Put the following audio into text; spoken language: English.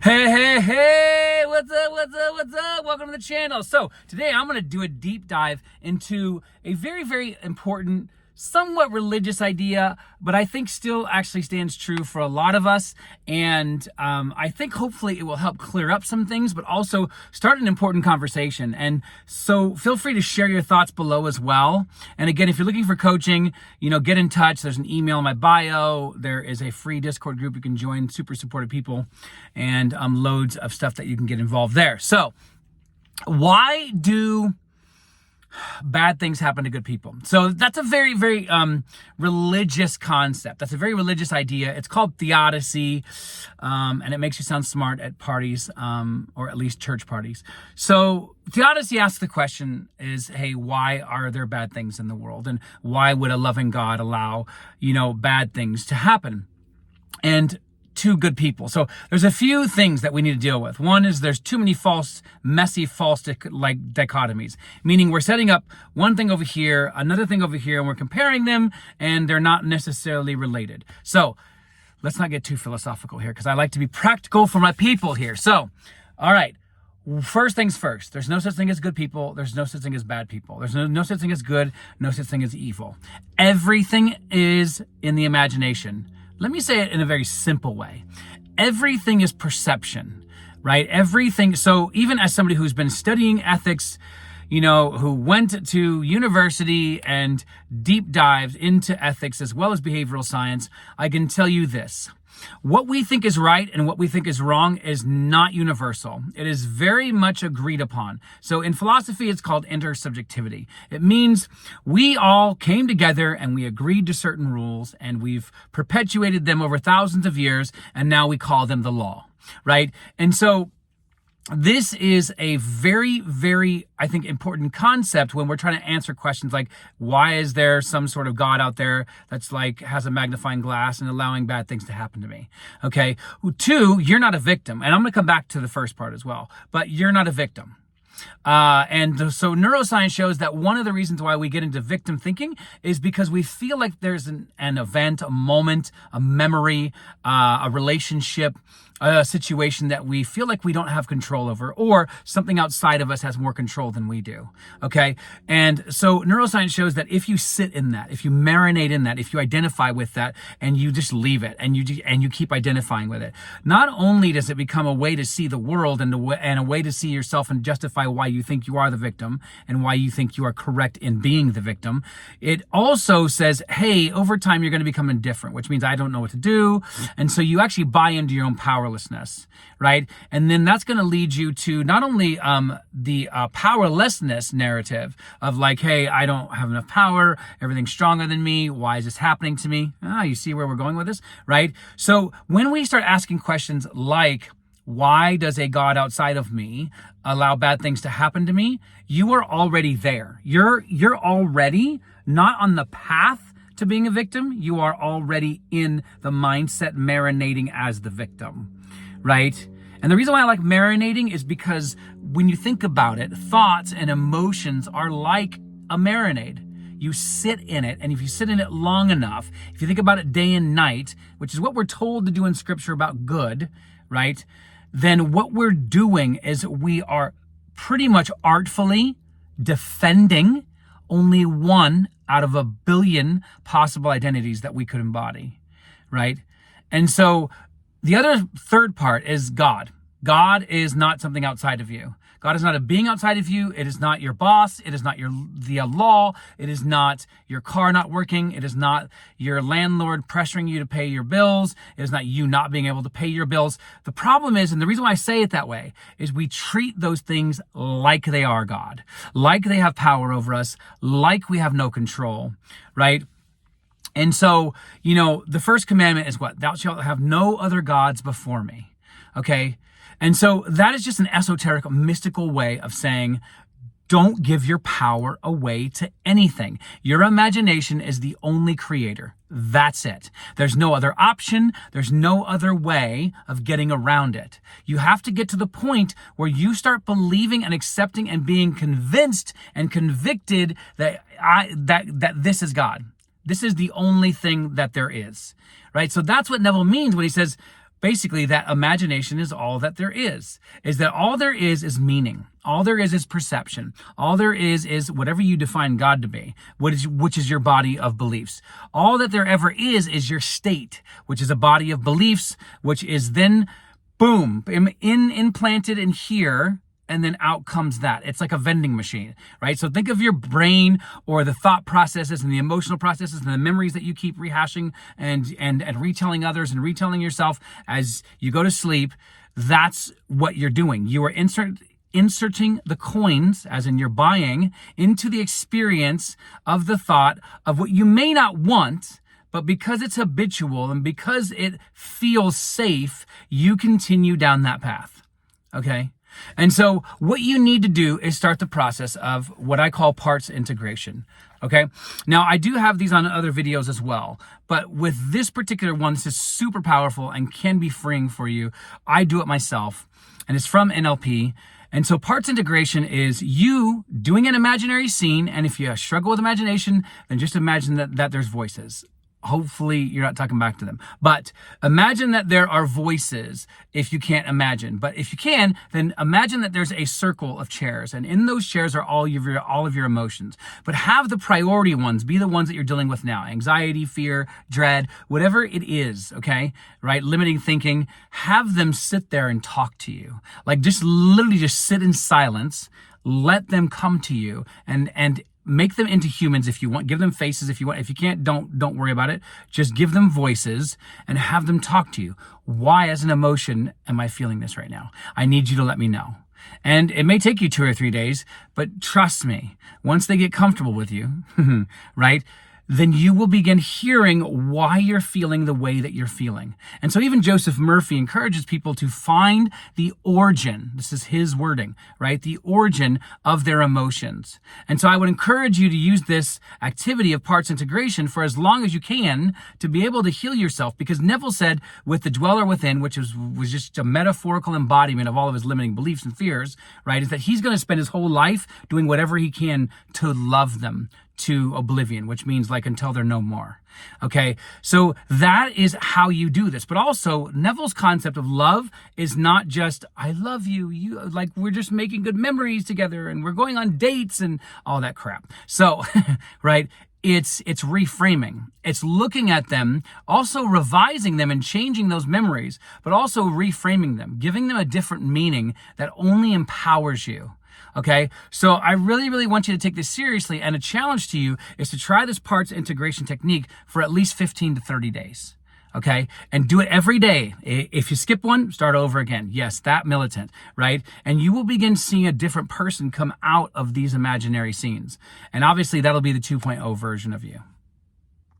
Hey, what's up? Welcome to the channel. So today I'm going to do a deep dive into a very, very important, somewhat religious idea, but I think still actually stands true for a lot of us. And I think hopefully it will help clear up some things, but also start an important conversation. And so feel free to share your thoughts below as well. And again, if you're looking for coaching, get in touch. There's an email in my bio. There is a free Discord group you can join, super supportive people, and loads of stuff that you can get involved there. So why do bad things happen to good people? So that's a very, very religious concept. That's a very religious idea. It's called theodicy, and it makes you sound smart at parties, or at least church parties. So theodicy asks the question is, hey, why are there bad things in the world? And why would a loving God allow, bad things to happen? And to good people. So there's a few things that we need to deal with. One is there's too many messy false dichotomies, meaning we're setting up one thing over here, another thing over here, and we're comparing them, and they're not necessarily related. So let's not get too philosophical here, because I like to be practical for my people here. So, all right. First things first, there's no such thing as good people. There's no such thing as bad people. There's no such thing as good, no such thing as evil. Everything is in the imagination. Let me say it in a very simple way. Everything is perception, right? Everything. So even as somebody who's been studying ethics, who went to university and deep dived into ethics as well as behavioral science, I can tell you this. What we think is right and what we think is wrong is not universal. It is very much agreed upon. So in philosophy, it's called intersubjectivity. It means we all came together and we agreed to certain rules, and we've perpetuated them over thousands of years, and now we call them the law, right? And so this is a very, very, I think, important concept when we're trying to answer questions like, why is there some sort of God out there that's has a magnifying glass and allowing bad things to happen to me? Okay. 2, you're not a victim. And I'm going to come back to the first part as well, but you're not a victim. So neuroscience shows that one of the reasons why we get into victim thinking is because we feel like there's an event, a moment, a memory, a relationship, a situation that we feel like we don't have control over, or something outside of us has more control than we do. Okay. And so neuroscience shows that if you sit in that, if you marinate in that, if you identify with that and you just leave it and you keep identifying with it, not only does it become a way to see the world and a way to see yourself and justify why you think you are the victim and why you think you are correct in being the victim, it also says, hey, over time you're going to become indifferent, which means I don't know what to do. And so you actually buy into your own powerlessness, right? And then that's going to lead you to not only the powerlessness narrative of hey, I don't have enough power, everything's stronger than me, why is this happening to me? You see where we're going with this, right? So when we start asking questions like, why does a God outside of me allow bad things to happen to me? You are already there. You're already not on the path to being a victim. You are already in the mindset marinating as the victim, right? And the reason why I like marinating is because when you think about it, thoughts and emotions are like a marinade. You sit in it, and if you sit in it long enough, if you think about it day and night, which is what we're told to do in scripture about good, right? Then what we're doing is we are pretty much artfully defending only one out of a billion possible identities that we could embody, right? And so the other third part is God. God is not something outside of you. God is not a being outside of you. It is not your boss. It is not the law. It is not your car not working. It is not your landlord pressuring you to pay your bills. It is not you not being able to pay your bills. The problem is, and the reason why I say it that way, is we treat those things like they are God, like they have power over us, like we have no control, right? And so, the first commandment is what? Thou shalt have no other gods before me. Okay. And so that is just an esoteric, mystical way of saying, don't give your power away to anything. Your imagination is the only creator. That's it. There's no other option. There's no other way of getting around it. You have to get to the point where you start believing and accepting and being convinced and convicted that this is God. This is the only thing that there is, right? So that's what Neville means when he says, basically that imagination is all that there is that all there is meaning. All there is perception. All there is whatever you define God to be, which is your body of beliefs. All that there ever is your state, which is a body of beliefs, which is then, boom, implanted in here, and then out comes that. It's like a vending machine, right? So think of your brain or the thought processes and the emotional processes and the memories that you keep rehashing and retelling others and retelling yourself as you go to sleep. That's what you're doing. You are inserting the coins, as in you're buying, into the experience of the thought of what you may not want, but because it's habitual and because it feels safe, you continue down that path, okay? And so what you need to do is start the process of what I call parts integration, okay? Now, I do have these on other videos as well, but with this particular one, this is super powerful and can be freeing for you. I do it myself, and it's from NLP. And so parts integration is you doing an imaginary scene, and if you struggle with imagination, then just imagine that there's voices. Hopefully you're not talking back to them. But imagine that there are voices if you can't imagine. But if you can, then imagine that there's a circle of chairs. And in those chairs are all of your emotions. But have the priority ones be the ones that you're dealing with now. Anxiety, fear, dread, whatever it is, okay? Right? Limiting thinking. Have them sit there and talk to you. Like just literally just sit in silence. Let them come to you and make them into humans if you want. Give them faces if you want. If you can't, don't worry about it. Just give them voices and have them talk to you. Why, as an emotion, am I feeling this right now? I need you to let me know. And it may take you 2 or 3 days, but trust me, once they get comfortable with you, right, then you will begin hearing why you're feeling the way that you're feeling. And so even Joseph Murphy encourages people to find the origin. This is his wording, right? The origin of their emotions. And so I would encourage you to use this activity of parts integration for as long as you can to be able to heal yourself. Because Neville said with the dweller within, which was just a metaphorical embodiment of all of his limiting beliefs and fears, right, is that he's going to spend his whole life doing whatever he can to love them to oblivion, which means like until they're no more. Okay, so that is how you do this. But also Neville's concept of love is not just I love you, like we're just making good memories together and we're going on dates and all that crap. So right, it's reframing. It's looking at them, also revising them and changing those memories, but also reframing them, giving them a different meaning that only empowers you. Okay, so I really, really want you to take this seriously, and a challenge to you is to try this parts integration technique for at least 15 to 30 days. Okay, and do it every day. If you skip one, start over again. Yes, that militant, right? And you will begin seeing a different person come out of these imaginary scenes. And obviously that'll be the 2.0 version of you.